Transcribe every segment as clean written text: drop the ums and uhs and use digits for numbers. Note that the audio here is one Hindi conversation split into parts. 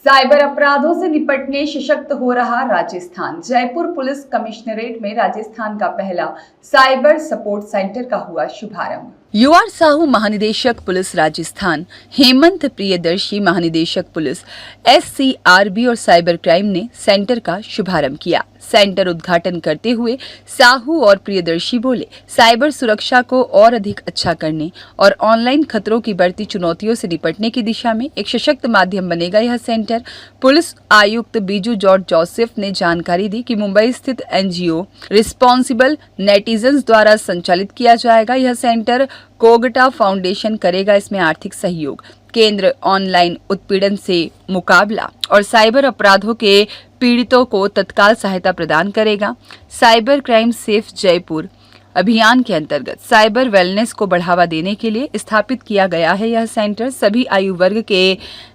साइबर अपराधों से निपटने सशक्त हो रहा राजस्थान। जयपुर पुलिस कमिश्नरेट में राजस्थान का पहला साइबर सपोर्ट सेंटर का हुआ शुभारंभ। यूआर साहू महानिदेशक पुलिस राजस्थान, हेमंत प्रियदर्शी महानिदेशक पुलिस SCRB और साइबर क्राइम ने सेंटर का शुभारंभ किया। सेंटर उद्घाटन करते हुए साहू और प्रियदर्शी बोले, साइबर सुरक्षा को और अधिक अच्छा करने और ऑनलाइन खतरों की बढ़ती चुनौतियों से निपटने की दिशा में एक सशक्त माध्यम बनेगा यह सेंटर। पुलिस आयुक्त बीजू जॉर्ज जोसेफ ने जानकारी दी कि मुंबई स्थित NGO रिस्पॉन्सिबल नेटिजन्स द्वारा संचालित किया जाएगा। यह सेंटर कोगटा फाउंडेशन करेगा इसमें आर्थिक सहयोग। केंद्र ऑनलाइन उत्पीड़न से मुकाबला और साइबर अपराधों के पीड़ितों को तत्काल सहायता प्रदान करेगा। साइबर क्राइम सेफ जयपुर अभियान के अंतर्गत साइबर वेलनेस को बढ़ावा देने के लिए स्थापित किया गया है। यह सेंटर सभी आयु वर्ग के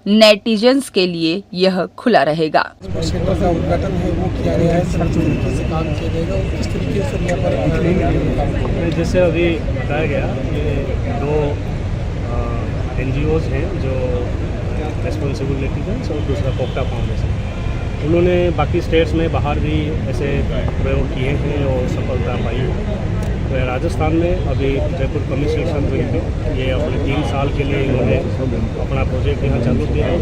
नेटिजन्स के लिए यह खुला रहेगा। सेंटर का उद्घाटन है वो किया गया है, किस तरीके से काम किया जाएगा और किस तरीके से यहाँ पर जैसे अभी बताया गया ये दो NGOs हैं जो रिस्पॉन्सिबल नेटिजन्स और दूसरा कोगटा फाउंडेशन, उन्होंने बाकी स्टेट्स में बाहर भी ऐसे प्रयोग किए हैं और सफलता पाई है। तो राजस्थान में अभी जयपुर कमिश्नरेट विंग पे ये अपने 3 साल के लिए इन्होंने अपना प्रोजेक्ट यहाँ चालू किया है।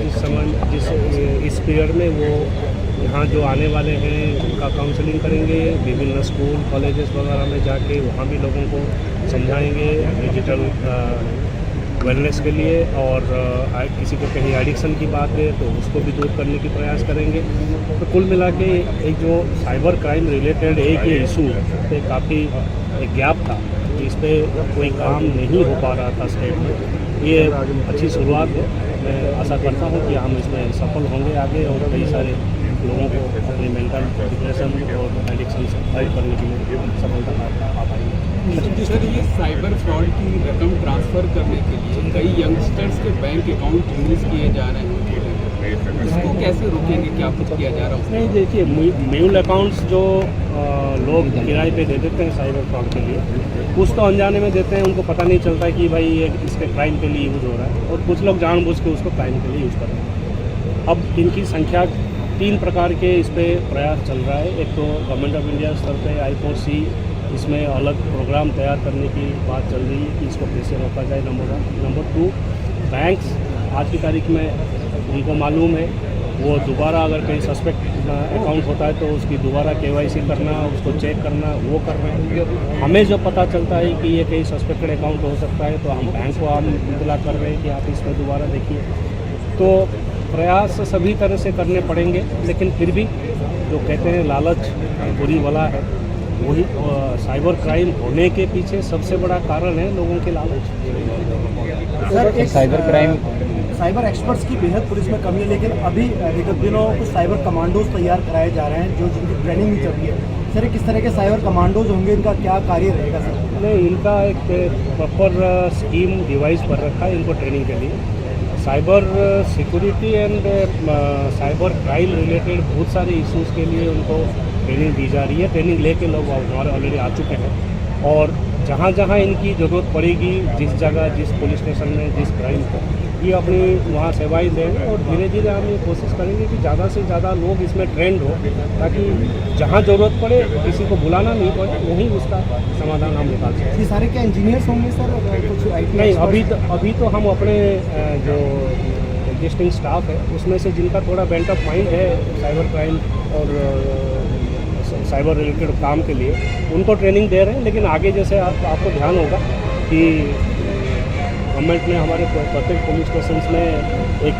इस पीरियड में वो यहाँ जो आने वाले हैं उनका काउंसलिंग करेंगे, विभिन्न स्कूल कॉलेजेस वगैरह में जाके वहाँ भी लोगों को समझाएंगे डिजिटल वेलनेस के लिए, और किसी को कहीं एडिक्शन की बात है तो उसको भी दूर करने की प्रयास करेंगे। तो कुल मिला के एक जो साइबर क्राइम रिलेटेड एक ये इशू पे काफ़ी एक गैप था, इस पर कोई काम नहीं हो पा रहा था स्टेट में। ये अच्छी शुरुआत है। मैं आशा करता हूँ कि हम इसमें सफल होंगे आगे और कई सारे लोगों को अपने मेंटल डिप्रेशन और एडिक्शन से फाइट करने के लिए सफलता पा पाएंगे। सर, ये साइबर फ्रॉड की रकम ट्रांसफ़र करने के लिए कई यंगस्टर्स के बैंक अकाउंट फ्रीज किए जा रहे हैं, इसको कैसे रोकेंगे, क्या कुछ किया जा रहा है? नहीं, देखिए म्यूल अकाउंट्स जो लोग किराए पे दे देते हैं साइबर फ्रॉड के लिए, कुछ तो अनजाने में देते हैं, उनको पता नहीं चलता कि भाई ये इसके क्राइम के लिए यूज़ हो रहा है, और कुछ लोग जानबूझ के उसको क्राइम के लिए यूज़ कर रहे हैं। अब इनकी संख्या 3 प्रकार के इस पर प्रयास चल रहा है। एक तो गवर्नमेंट ऑफ इंडिया स्तर पे I4C इसमें अलग प्रोग्राम तैयार करने की बात चल रही है कि इसको कैसे रोका जाए, नंबर 1। नंबर 2, बैंक्स आज की तारीख में उनको मालूम है, वो दोबारा अगर कहीं सस्पेक्ट अकाउंट होता है तो उसकी दोबारा KYC करना, उसको चेक करना, वो कर रहे हैं। हमें जो पता चलता है कि ये कहीं सस्पेक्टेड अकाउंट हो सकता है तो हम बैंक को हम इतला कर रहे हैं कि आप इसमें दोबारा देखिए। तो प्रयास सभी तरह से करने पड़ेंगे, लेकिन फिर भी जो कहते हैं लालच बुरी बला है, वही साइबर क्राइम होने के पीछे सबसे बड़ा कारण है लोगों के लालच। सर, एक साइबर एक्सपर्ट्स की बेहद पुलिस में कमी है, लेकिन अभी विगत दिनों कुछ साइबर कमांडोज तैयार कराए जा रहे हैं जो जिनकी ट्रेनिंग भी चल रही है। सर, किस तरह के साइबर कमांडोज होंगे, इनका क्या कार्य रहेगा? सर, नहीं, इनका एक प्रॉपर स्कीम डिवाइस पर रखा है इनको ट्रेनिंग के लिए। Cyber security and cyber crime related बहुत सारे इश्यूज़ के लिए उनको ट्रेनिंग दी जा रही है। ट्रेनिंग लेके लोग हमारे ऑलरेडी आ चुके हैं, और जहाँ जहाँ इनकी ज़रूरत पड़ेगी, जिस जगह, जिस पुलिस स्टेशन में, जिस क्राइम को, ये अपनी वहाँ सेवाएं देंगे, और धीरे धीरे हम ये कोशिश करेंगे कि ज़्यादा से ज़्यादा लोग इसमें ट्रेंड हो, ताकि जहाँ ज़रूरत पड़े किसी को बुलाना नहीं पड़े, वहीं उसका समाधान हम निकाल सकें। ये सारे क्या इंजीनियर्स होंगे सर? कुछ IT नहीं, अभी तो हम अपने जो एग्जिस्टिंग स्टाफ है उसमें से जिनका थोड़ा बेंट ऑफ माइंड है साइबर क्राइम और साइबर रिलेटेड काम के लिए, उनको ट्रेनिंग दे रहे हैं। लेकिन आगे जैसे आपको ध्यान होगा कि गवर्नमेंट ने हमारे प्रत्येक पुलिस स्टेशन में एक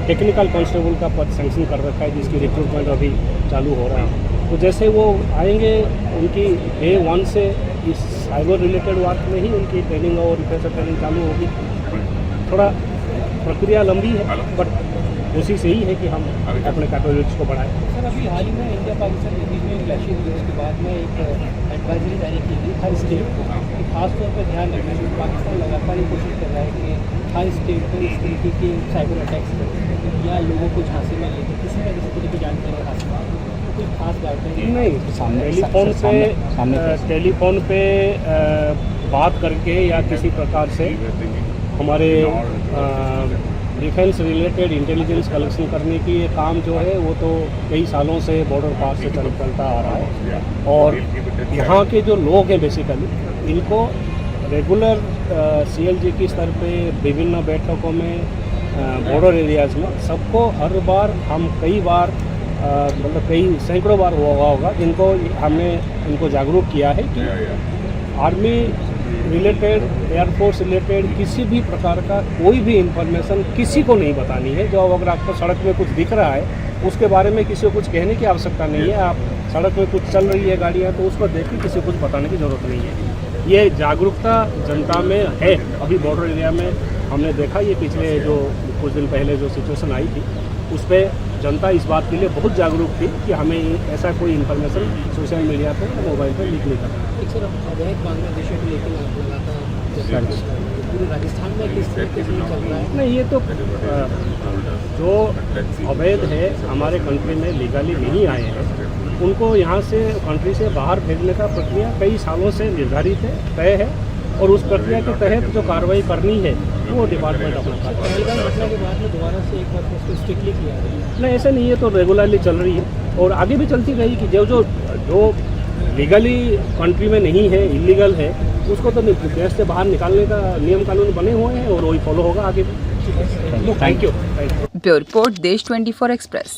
टेक्निकल कांस्टेबल का पद सैंक्शन कर रखा है, जिसकी रिक्रूटमेंट अभी चालू हो रहा है। तो जैसे वो आएंगे, उनकी Day 1 से इस साइबर रिलेटेड वर्क में ही उनकी ट्रेनिंग और रिफ्रेशर ट्रेनिंग चालू होगी। थोड़ा प्रक्रिया लंबी है, बट कोशिश यही है कि हम अपने कैपेबिलिटीज को बढ़ाएं। सर, अभी हाल ही में इंडिया पाकिस्तान के बीच में क्लैशेस हुए, उसके बाद में एक एडवाइजरी जारी की गई हर स्टेट को कि खासतौर पर ध्यान रखना चाहिए। पाकिस्तान लगातार ये कोशिश कर रहा है कि हर स्टेट पर इस तरीके के साइबर अटैक्स करें या लोगों को झांसे में लेकर किसी न किसी तरह की जानकारी हासिल करें। तो कोई खास गाइडलाइन नहीं, टेलीफोन पे बात करके या किसी प्रकार से हमारे डिफेंस रिलेटेड इंटेलिजेंस कलेक्शन करने की ये काम जो है वो तो कई सालों से बॉर्डर पास से चलता आ रहा है। और यहाँ के जो लोग हैं बेसिकली इनको रेगुलर CLG की स्तर पे विभिन्न बैठकों में बॉर्डर एरियाज़ में सबको हर बार हम कई बार मतलब कई सैकड़ों बार हुआ होगा जिनको हमने इनको जागरूक किया है कि आर्मी रिलेटेड एयरफोर्स रिलेटेड किसी भी प्रकार का कोई भी इंफॉर्मेशन किसी को नहीं बतानी है। जो अगर आपको सड़क में कुछ दिख रहा है उसके बारे में किसी को कुछ कहने की आवश्यकता नहीं है। आप सड़क में कुछ चल रही है गाड़ियाँ तो उसको देख के किसी को कुछ बताने की ज़रूरत नहीं है। ये जागरूकता जनता में है। अभी बॉर्डर एरिया में हमने देखा ये पिछले जो कुछ दिन पहले जो सिचुएशन आई थी उस पर जनता इस बात के लिए बहुत जागरूक थी कि हमें ऐसा कोई इन्फॉर्मेशन सोशल मीडिया पर मोबाइल पर लीक नहीं करना। एक सर अवैध बांग्लादेशियों को लेकर लगातार पूरे राजस्थान में किस तरीके से चल रहा है? नहीं, ये तो जो अवैध है हमारे कंट्री में लीगली नहीं आए हैं उनको यहाँ से कंट्री से बाहर भेजने का प्रक्रिया कई सालों से निर्धारित है, तय है और उस प्रक्रिया के तहत जो कार्रवाई करनी है वो डिपार्टमेंट अपना करता है। पहलगाम घटना के बाद में दोबारा से एक बार उसको स्ट्रिक्टली किया गया? नहीं, ऐसा नहीं है, तो रेगुलरली चल रही है और आगे भी चलती रहेगी कि जो लीगली कंट्री में नहीं है, इलीगल है, उसको तो देश से बाहर निकालने का नियम कानून बने हुए हैं और वही फॉलो होगा आगे भी। Thank you. ब्यूरो रिपोर्ट देश 24 एक्सप्रेस।